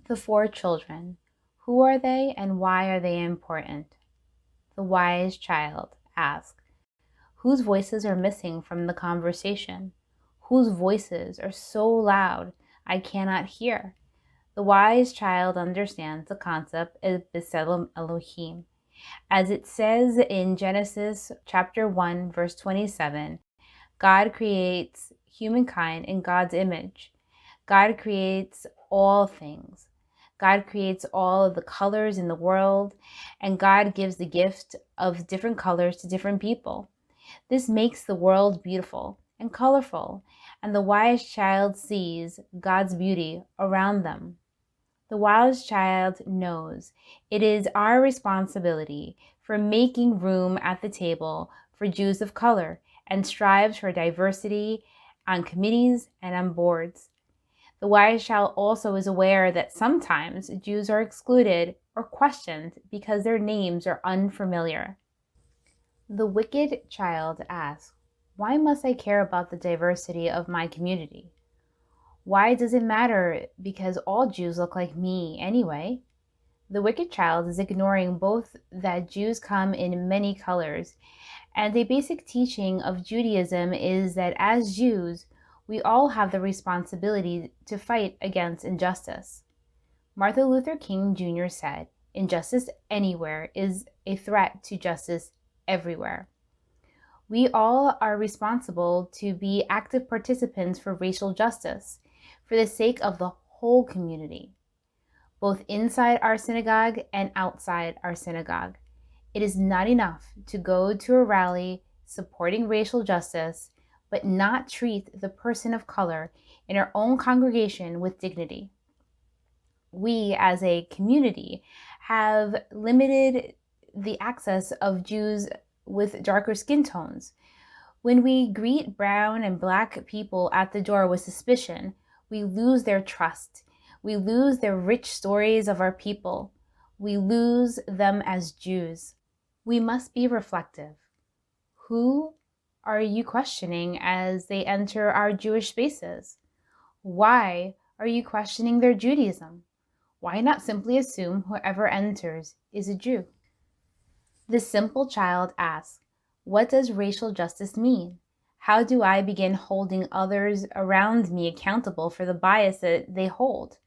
The four children. Who are they and why are they important? The wise child asked. Whose voices are missing from the conversation? Whose voices are so loud I cannot hear? The wise child understands the concept of B'Tselem Elohim. As it says in Genesis chapter 1, verse 27, God creates humankind in God's image. God creates all things. God creates all of the colors in the world, and God gives the gift of different colors to different people. This makes the world beautiful and colorful, and the wise child sees God's beauty around them. The wise child knows it is our responsibility for making room at the table for Jews of color and strives for diversity on committees and on boards. The wise child also is aware that sometimes Jews are excluded or questioned because their names are unfamiliar. The wicked child asks, why must I care about the diversity of my community? Why does it matter because all Jews look like me anyway? The wicked child is ignoring both that Jews come in many colors, and a basic teaching of Judaism is that as Jews, we all have the responsibility to fight against injustice. Martin Luther King Jr. said, injustice anywhere is a threat to justice everywhere. We all are responsible to be active participants for racial justice for the sake of the whole community, both inside our synagogue and outside our synagogue. It is not enough to go to a rally supporting racial justice, but not treat the person of color in our own congregation with dignity. We, as a community, have limited the access of Jews with darker skin tones. When we greet brown and black people at the door with suspicion, we lose their trust. We lose their rich stories of our people. We lose them as Jews. We must be reflective. Who are you questioning as they enter our Jewish spaces? Why are you questioning their Judaism? Why not simply assume whoever enters is a Jew? The simple child asks, what does racial justice mean? How do I begin holding others around me accountable for the bias that they hold?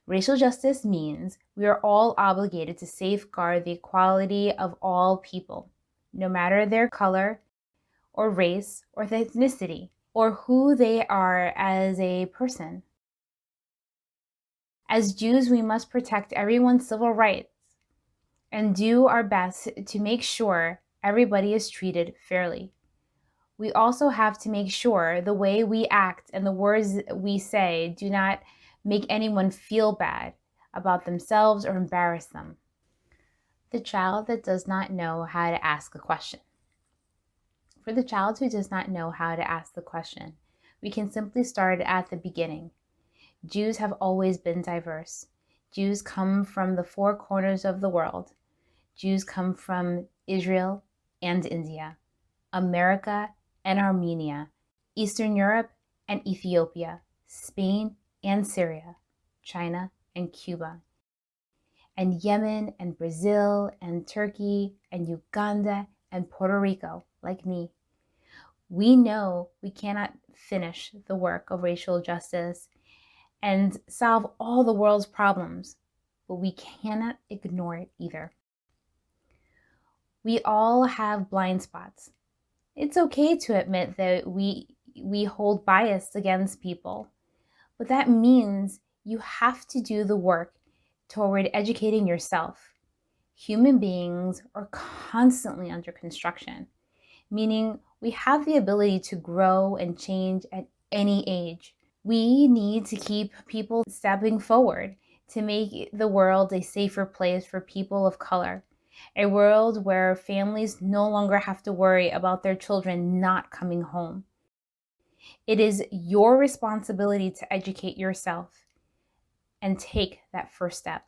Racial justice means we are all obligated to safeguard the equality of all people, no matter their color or race or ethnicity or who they are as a person. As Jews, we must protect everyone's civil rights and do our best to make sure everybody is treated fairly. We also have to make sure the way we act and the words we say do not make anyone feel bad about themselves or embarrass them. The child that does not know how to ask a question. For the child who does not know how to ask the question, we can simply start at the beginning. Jews have always been diverse. Jews come from the four corners of the world. Jews come from Israel and India, America and Armenia, Eastern Europe and Ethiopia, Spain and Syria, China and Cuba, and Yemen and Brazil and Turkey and Uganda and Puerto Rico, like me. We know we cannot finish the work of racial justice and solve all the world's problems, but we cannot ignore it either. We all have blind spots. It's okay to admit that we hold bias against people, but that means you have to do the work toward educating yourself. Human beings are constantly under construction, meaning we have the ability to grow and change at any age. We need to keep people stepping forward to make the world a safer place for people of color, a world where families no longer have to worry about their children not coming home. It is your responsibility to educate yourself and take that first step.